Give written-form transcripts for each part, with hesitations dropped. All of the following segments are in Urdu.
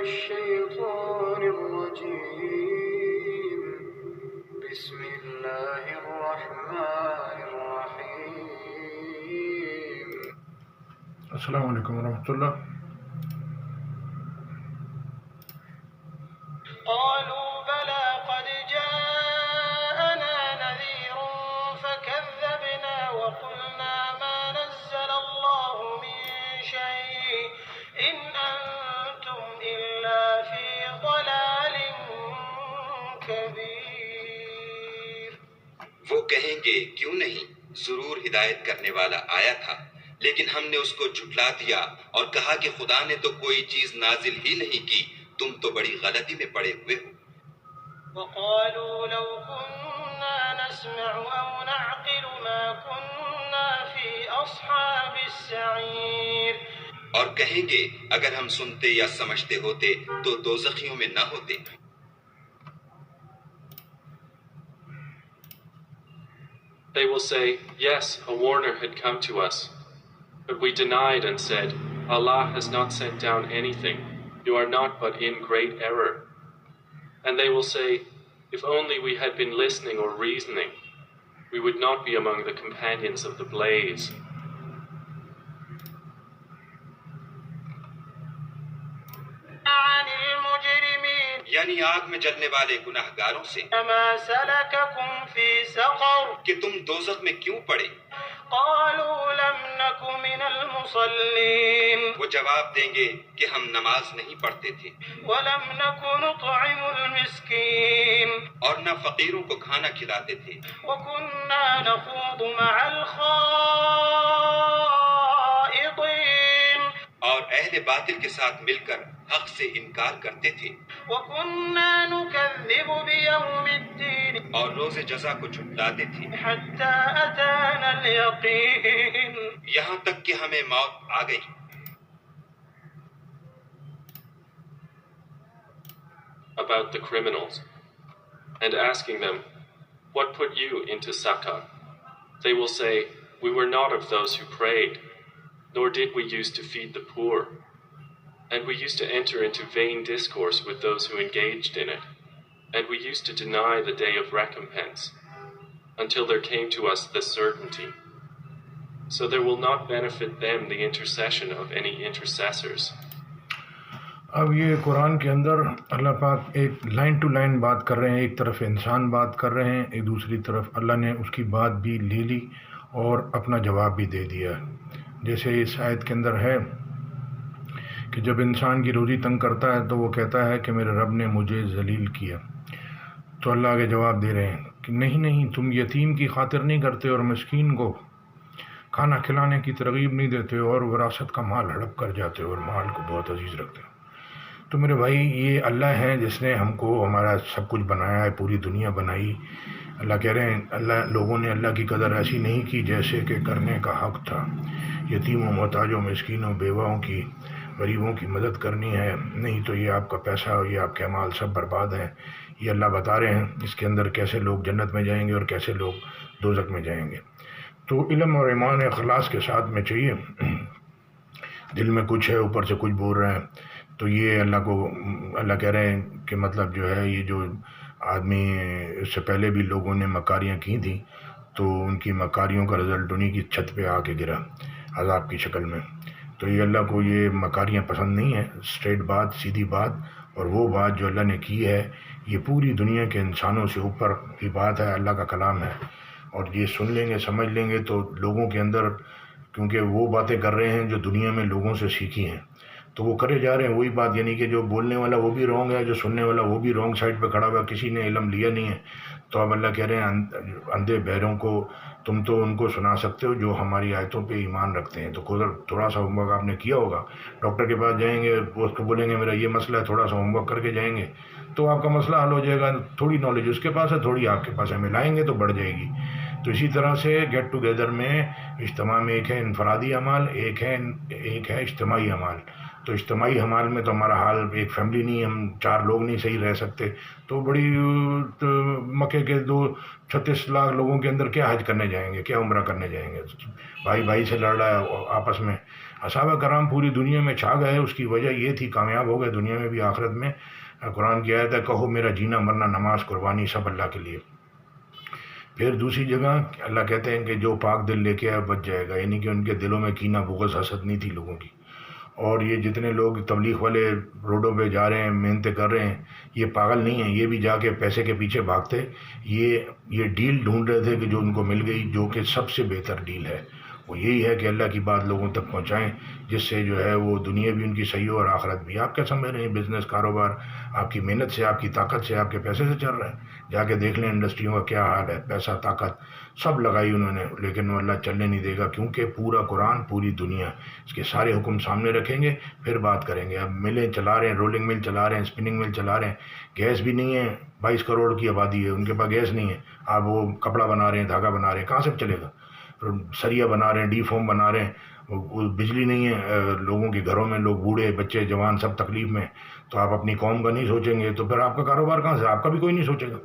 الشيطان الرجيم بسم الله الرحمن الرحيم. السلام علیکم ورحمۃ اللہ. قالوا بلى قد جاءنا نذير فكذبنا وقلنا ما نزل الله من شيء إن أنتم إلا في ضلال كبير. وہ کہیں گے کیوں نہیں، ضرور ہدایت کرنے والا آیا تھا، لیکن ہم نے اس کو جھٹلا دیا اور کہا کہ خدا نے تو کوئی چیز نازل ہی نہیں کی، تم تو بڑی غلطی میں پڑے ہوئے ہو. وقالوا لو كنا نسمع أو نعقل ما كنا في أصحاب السعير. اور کہیں گے اگر ہم سنتے یا سمجھتے ہوتے تو دوزخیوں میں نہ ہوتے. They will say, yes, a warner had come to us. But we denied and said, Allah has not sent down anything. You are not but in great error. And they will say, if only we had been listening or reasoning, we would not be among the companions of the blaze. عن المجرمين یعنی آگ میں جلنے والے گناہگاروں سے ما سلككم في سقر. کہ تم دوزخ میں کیوں پڑے؟ قالوا لم نك من المصلين وہ جواب دیں گے کہ ہم نماز نہیں پڑھتے تھے ولم نك نطعم المسكين اور نہ فقیروں کو کھانا کھلاتے تھے وكنا نخوض مع الخائضين اور اہل باطل کے ساتھ مل کر حق سے انکار کرتے تھے وكنا نكذب بيوم الدين اور روز جزا کو جھٹلاتے تھے حتى أتانا اليقين. یہاں تک کہ ہمیں موت آ گئی. About the criminals, and asking them, what put you into Saqar? They will say, we were not of those who prayed, nor did we used to feed the poor, and we used to enter into vain discourse with those who engaged in it, and we used to deny the day of recompense, until there came to us the certainty. So there will not benefit them the intercession of any intercessors. اب یہ قرآن کے اندر اللہ پاک ایک لائن ٹو لائن بات کر رہے ہیں. ایک طرف انسان بات کر رہے ہیں، ایک دوسری طرف اللہ نے اس کی بات بھی لے لی اور اپنا جواب بھی دے دیا. جیسے اس آیت کے اندر ہے کہ جب انسان کی روزی تنگ کرتا ہے تو وہ کہتا ہے کہ میرے رب نے مجھے ذلیل کیا، تو اللہ آگے جواب دے رہے ہیں کہ نہیں، تم یتیم کی خاطر نہیں کرتے اور مسکین کو کھانا کھلانے کی ترغیب نہیں دیتے اور وراثت کا مال ہڑپ کر جاتے اور مال کو بہت عزیز رکھتے ہو. تو میرے بھائی یہ اللہ ہے جس نے ہم کو ہمارا سب کچھ بنایا ہے، پوری دنیا بنائی. اللہ کہہ رہے ہیں لوگوں نے اللہ کی قدر ایسی نہیں کی جیسے کہ کرنے کا حق تھا. یتیموں، محتاجوں، مسکینوں، بیواؤں کی، غریبوں کی مدد کرنی ہے، نہیں تو یہ آپ کا پیسہ اور یہ آپ کے اعمال سب برباد ہیں. یہ اللہ بتا رہے ہیں اس کے اندر کیسے لوگ جنت میں جائیں گے اور کیسے لوگ دوزخ میں جائیں گے. تو علم اور ایمان اخلاص کے ساتھ میں چاہیے. دل میں کچھ ہے، اوپر سے کچھ بول رہے ہیں، تو یہ اللہ کہہ رہے ہیں کہ مطلب جو ہے یہ جو آدمی اس سے پہلے بھی لوگوں نے مکاریاں کی تھیں تو ان کی مکاریوں کا رزلٹ انہیں کی چھت پہ آ کے گرا عذاب کی شکل میں. تو یہ اللہ کو یہ مکاریاں پسند نہیں ہیں. اسٹریٹ بات، سیدھی بات، اور وہ بات جو اللہ نے کی ہے یہ پوری دنیا کے انسانوں سے اوپر کی بات ہے، اللہ کا کلام ہے. اور یہ سن لیں گے، سمجھ لیں گے تو لوگوں کے اندر، کیونکہ وہ باتیں کر رہے ہیں جو دنیا میں لوگوں سے سیکھی ہیں، تو وہ کرے جا رہے ہیں وہی بات. یعنی کہ جو بولنے والا وہ بھی رونگ ہے، جو سننے والا وہ بھی رونگ سائڈ پہ کھڑا ہوا، کسی نے علم لیا نہیں ہے. تو اب اللہ کہہ رہے ہیں اندھے بہروں کو تم تو ان کو سنا سکتے ہو جو ہماری آیتوں پہ ایمان رکھتے ہیں. تو تھوڑا سا ہوم ورک آپ نے کیا ہوگا. ڈاکٹر کے پاس جائیں گے، وہ اس کو بولیں گے میرا یہ مسئلہ ہے، تھوڑا سا ہوم ورک کر کے جائیں گے تو آپ کا مسئلہ حل ہو جائے گا. تھوڑی نالج اس کے پاس ہے، تھوڑی آپ کے پاس ہے، ملائیں گے تو بڑھ جائے گی. تو اسی طرح سے گیٹ ٹوگیدر میں اجتماع میں ایک ہے انفرادی اعمال، ایک ہے اجتماعی اعمال. تو اجتماعی اعمال میں تو ہمارا حال ایک فیملی نہیں، ہم 4 لوگ نہیں صحیح رہ سکتے. تو بڑی مکے کے 36 لاکھ لوگوں کے اندر کیا حج کرنے جائیں گے، کیا عمرہ کرنے جائیں گے؟ بھائی بھائی سے لڑ رہا ہے آپس میں، صحابہ کرام پوری دنیا میں چھا گئے، اس کی وجہ یہ تھی، کامیاب ہو گئے دنیا میں بھی آخرت میں۔ قرآن کی آیت ہے، کہو میرا جینا مرنا نماز قربانی سب اللہ کے لیے۔ پھر دوسری جگہ اللہ کہتے ہیں کہ جو پاک دل لے کے آئے بچ جائے گا، یعنی کہ ان کے دلوں میں کینہ بغض حسد نہیں تھی لوگوں کی۔ اور یہ جتنے لوگ تبلیغ والے روڈوں پہ جا رہے ہیں، محنتیں کر رہے ہیں، یہ پاگل نہیں ہیں، یہ بھی جا کے پیسے کے پیچھے بھاگتے، یہ ڈیل ڈھونڈ رہے تھے کہ جو ان کو مل گئی، جو کہ سب سے بہتر ڈیل ہے، وہ یہی ہے کہ اللہ کی بات لوگوں تک پہنچائیں، جس سے جو ہے وہ دنیا بھی ان کی صحیح ہو اور آخرت بھی۔ آپ کیا سمجھ رہے ہیں بزنس کاروبار آپ کی محنت سے، آپ کی طاقت سے، آپ کے پیسے سے چل رہا ہے؟ جا کے دیکھ لیں انڈسٹریوں کا کیا حال ہے، پیسہ طاقت سب لگائی انہوں نے، لیکن وہ اللہ چلنے نہیں دے گا، کیونکہ پورا قرآن پوری دنیا اس کے سارے حکم سامنے رکھیں گے، پھر بات کریں گے۔ اب ملیں چلا رہے ہیں، رولنگ مل چلا رہے ہیں، اسپننگ مل چلا رہے ہیں، گیس بھی نہیں ہے، 22 کروڑ کی آبادی ہے، ان کے پاس گیس نہیں ہے، آپ وہ کپڑا بنا رہے ہیں، دھاگا بنا رہے ہیں، کہاں سے چلے گا؟ سریا بنا رہے ہیں، ڈی فوم بنا رہے ہیں، بجلی نہیں ہے لوگوں کے گھروں میں، لوگ بوڑھے بچے جوان سب تکلیف میں، تو آپ اپنی قوم کا نہیں سوچیں گے تو پھر آپ کا کاروبار کہاں سے؟ آپ کا بھی کوئی نہیں سوچے گا۔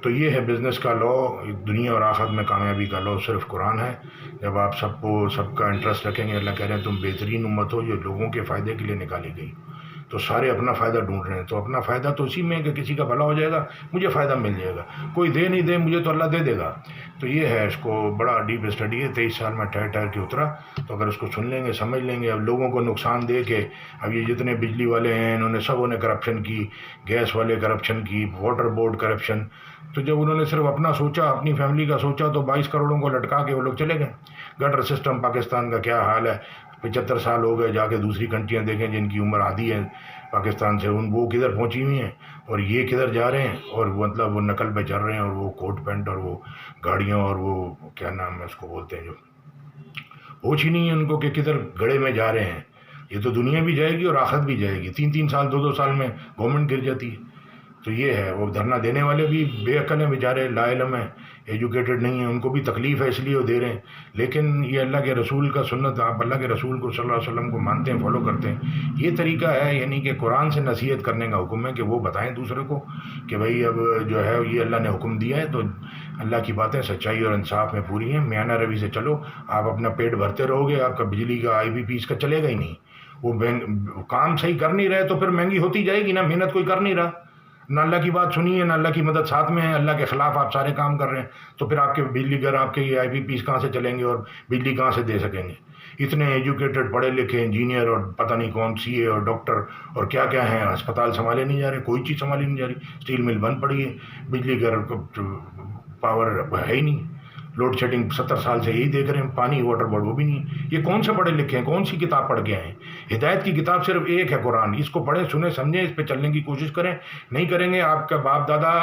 تو یہ ہے بزنس کا لا، دنیا اور آخرت میں کامیابی کا لا صرف قرآن ہے۔ جب آپ سب کا انٹرسٹ رکھیں گے، اللہ کہہ رہے ہیں تم بہترین امت ہو جو لوگوں کے فائدے کے لیے نکالی گئی، تو سارے اپنا فائدہ ڈھونڈ رہے ہیں، تو اپنا فائدہ تو اسی میں ہے کہ کسی کا بھلا ہو جائے گا، مجھے فائدہ مل جائے گا، کوئی دے نہیں دے مجھے تو اللہ دے دے گا۔ تو یہ ہے، اس کو بڑا ڈیپ اسٹڈی ہے، 23 سال میں ٹھہر کے اترا، تو اگر اس کو سن لیں گے سمجھ لیں گے۔ اب لوگوں کو نقصان دے کے، اب یہ جتنے بجلی والے ہیں انہوں نے سبوں نے کرپشن کی، گیس والے کرپشن کی، واٹر بورڈ کرپشن، تو جب انہوں نے صرف اپنا سوچا، اپنی فیملی کا سوچا، تو 22 کروڑوں کو لٹکا کے وہ لوگ چلے گئے۔ گٹر سسٹم پاکستان کا کیا حال ہے، 75 سال ہو گئے، جا کے دوسری کنٹریاں دیکھیں جن کی عمر آدھی ہے پاکستان سے، وہ کدھر پہنچی ہوئی ہیں اور یہ کدھر جا رہے ہیں، اور مطلب وہ نقل پہ چل رہے ہیں، اور وہ کوٹ پینٹ اور وہ گاڑیوں اور وہ کیا نام ہے اس کو بولتے ہیں، جو ہوش ہی نہیں ہے ان کو کہ کدھر گڑے میں جا رہے ہیں۔ یہ تو دنیا بھی جائے گی اور آخرت بھی جائے گی، 3 سال 2 سال میں گورنمنٹ گر جاتی ہے۔ تو یہ ہے، وہ دھرنا دینے والے بھی بے عقل ہیں بیچارے، لا علم ہیں، ایجوکیٹڈ نہیں ہیں، ان کو بھی تکلیف ہے اس لیے وہ دے رہے ہیں، لیکن یہ اللہ کے رسول کا سنت، آپ اللہ کے رسول کو صلی اللہ علیہ وسلم کو مانتے ہیں، فالو کرتے ہیں، یہ طریقہ ہے، یعنی کہ قرآن سے نصیحت کرنے کا حکم ہے کہ وہ بتائیں دوسرے کو کہ بھائی اب جو ہے یہ اللہ نے حکم دیا ہے، تو اللہ کی باتیں سچائی اور انصاف میں پوری ہیں، میانہ روی سے چلو، آپ اپنا پیٹ بھرتے رہو گے، آپ کا بجلی کا IPP کا چلے گا ہی نہیں، وہ کام صحیح کر نہیں رہے تو پھر مہنگی ہوتی جائے گی نا، محنت کوئی کر نہیں رہا، نہ اللہ کی بات سنی ہے، نہ اللہ کی مدد ساتھ میں ہے، اللہ کے خلاف آپ سارے کام کر رہے ہیں، تو پھر آپ کے بجلی گھر، آپ کے یہ IPP کہاں سے چلیں گے اور بجلی کہاں سے دے سکیں گے؟ اتنے ایجوکیٹڈ پڑھے لکھے انجینئر اور پتہ نہیں کون CA اور ڈاکٹر اور کیا کیا ہیں، ہسپتال سنبھالے نہیں جا رہے، کوئی چیز سنبھالی نہیں جا رہی، اسٹیل مل بند پڑی ہے، بجلی گھر پاور ہے ہی نہیں، لوڈ شیڈنگ 70 سال سے یہی دیکھ رہے ہیں، پانی واٹر بورڈ وہ بھی نہیں۔ یہ کون سے پڑھے لکھے ہیں، کون سی کتاب پڑھ کے آئے ہیں؟ ہدایت کی کتاب صرف ایک ہے، قرآن، اس کو پڑھیں سنیں سمجھیں، اس پہ چلنے کی کوشش کریں، نہیں کریں گے آپ کا باپ دادا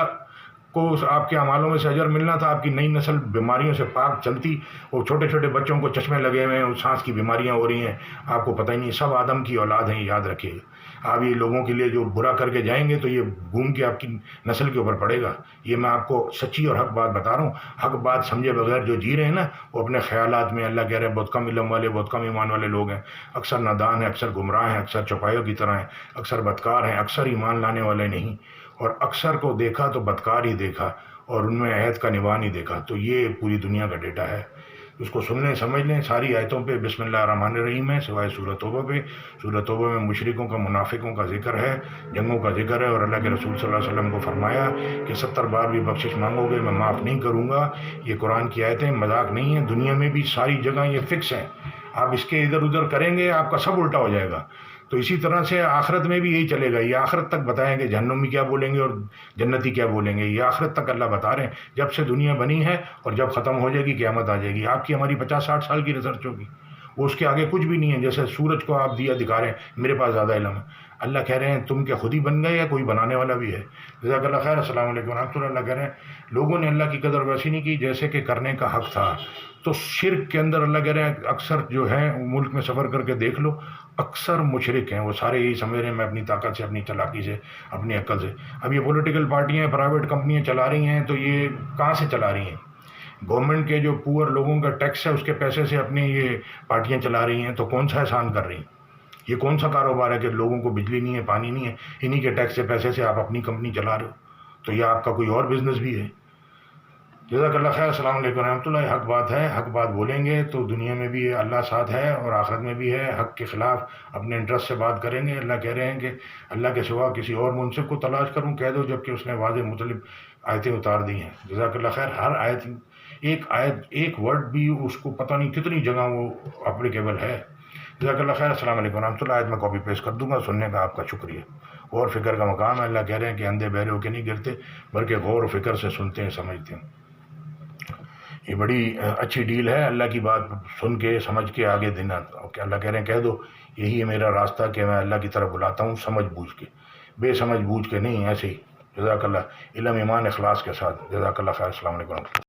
کو آپ کے اعمالوں میں سے اجر ملنا تھا، آپ کی نئی نسل بیماریوں سے پاک چلتی، اور چھوٹے چھوٹے بچوں کو چشمے لگے ہوئے ہیں، سانس کی بیماریاں ہو رہی ہیں، آپ کو پتہ ہی نہیں، سب آدم کی اولاد ہیں، یاد رکھیے گا۔ آپ یہ لوگوں کے لیے جو برا کر کے جائیں گے تو یہ گھوم کے آپ کی نسل کے اوپر پڑے گا۔ یہ میں آپ کو سچی اور حق بات بتا رہا ہوں، حق بات سمجھے بغیر جو جی رہے ہیں نا، وہ اپنے خیالات میں، اللہ کہہ رہے ہیں بہت کم علم والے، بہت کم ایمان والے لوگ ہیں، اکثر نادان ہیں، اکثر گمراہ ہیں، اکثر چوپایوں کی طرح ہیں، اکثر بدکار ہیں، اکثر ایمان لانے والے نہیں، اور اکثر کو دیکھا تو بدکار ہی دیکھا اور ان میں عہد کا نبھا نہیں دیکھا۔ تو یہ پوری دنیا کا ڈیٹا ہے، اس کو سن لیں سمجھ لیں۔ ساری آیتوں پہ بسم اللہ الرحمن الرحیم ہے، سوائے سورۃ توبہ پہ۔ سورۃ توبہ میں مشرکوں کا، منافقوں کا ذکر ہے، جنگوں کا ذکر ہے، اور اللہ کے رسول صلی اللہ علیہ وسلم کو فرمایا کہ 70 بار بھی بخشش مانگو گے میں معاف نہیں کروں گا۔ یہ قرآن کی آیتیں مذاق نہیں ہیں، دنیا میں بھی ساری جگہ یہ فکس ہیں، آپ اس کے ادھر ادھر کریں گے آپ کا سب الٹا ہو جائے گا۔ تو اسی طرح سے آخرت میں بھی یہی چلے گا، یہ آخرت تک بتائیں گے جہنمی کیا بولیں گے اور جنتی کیا بولیں گے، یہ آخرت تک اللہ بتا رہے ہیں، جب سے دنیا بنی ہے اور جب ختم ہو جائے گی قیامت آ جائے گی۔ آپ کی ہماری 50-60 سال کی ریسرچ ہوگی، وہ اس کے آگے کچھ بھی نہیں ہے۔ جیسے سورج کو آپ دیا دکھا رہے ہیں، میرے پاس زیادہ علم ہے، اللہ کہہ رہے ہیں تم کیا خود ہی بن گئے یا کوئی بنانے والا بھی ہے؟ جزاک اللہ خیر، السلام علیکم ورحمۃ اللہ۔ اللہ کہہ رہے ہیں لوگوں نے اللہ کی قدر ویسی نہیں کی جیسے کہ کرنے کا حق تھا۔ تو شرک کے اندر اللہ کہہ رہے ہیں اکثر جو ہے ملک میں سفر کر کے دیکھ لو، اکثر مشرک ہیں، وہ سارے یہی سمجھ رہے ہیں میں اپنی طاقت سے، اپنی چالاکی سے، اپنی عقل سے۔ اب یہ پولیٹیکل پارٹیاں، پرائیویٹ کمپنیاں چلا رہی ہیں، تو یہ کہاں سے چلا رہی ہیں؟ گورنمنٹ کے جو پور لوگوں کا ٹیکس ہے اس کے پیسے سے اپنی یہ پارٹیاں چلا رہی ہیں، تو کون سا احسان کر رہی ہیں؟ یہ کون سا کاروبار ہے کہ لوگوں کو بجلی نہیں ہے، پانی نہیں ہے، انہی کے ٹیکس سے پیسے سے آپ اپنی کمپنی چلا رہے ہو؟ تو یہ آپ کا کوئی اور بزنس بھی ہے؟ جزاک اللہ خیر. السلام علیکم ورحمۃ اللہ. حق بات ہے, حق بات بولیں گے تو دنیا میں بھی اللہ ساتھ ہے اور آخرت میں بھی ہے. حق کے خلاف اپنے انٹرسٹ سے بات کریں گے. اللہ کہہ رہے ہیں کہ اللہ کے سوا کسی اور منصف کو تلاش کروں, کہہ دو, جبکہ اس نے واضح مطلب آیتیں اتار دی ہیں. جزاک اللہ خیر. ہر آیت, ایک ورڈ بھی اس کو پتہ نہیں کتنی جگہ وہ اپلیکیبل ہے. جزاک اللہ خیر. السلام علیکم ورحمۃ اللہ. آیت میں کاپی پیسٹ کر دوں گا. سننے کا آپ کا شکریہ. غور و فکر کا مقام ہے. اللہ کہہ رہے ہیں کہ اندھے بہرے ہو کے نہیں گرتے بلکہ غور و فکر سے سنتے ہیں, سمجھتے ہیں. یہ بڑی اچھی ڈیل ہے. اللہ کی بات سن کے سمجھ کے آگے دینا. اللہ کہہ رہے ہیں کہہ دو یہی ہے میرا راستہ کہ میں اللہ کی طرف بلاتا ہوں سمجھ بوجھ کے, بے سمجھ بوجھ کے نہیں, ایسے ہی. جزاک اللہ. علم, ایمان, اخلاص کے ساتھ. جزاک اللہ خیر. السلام علیکم.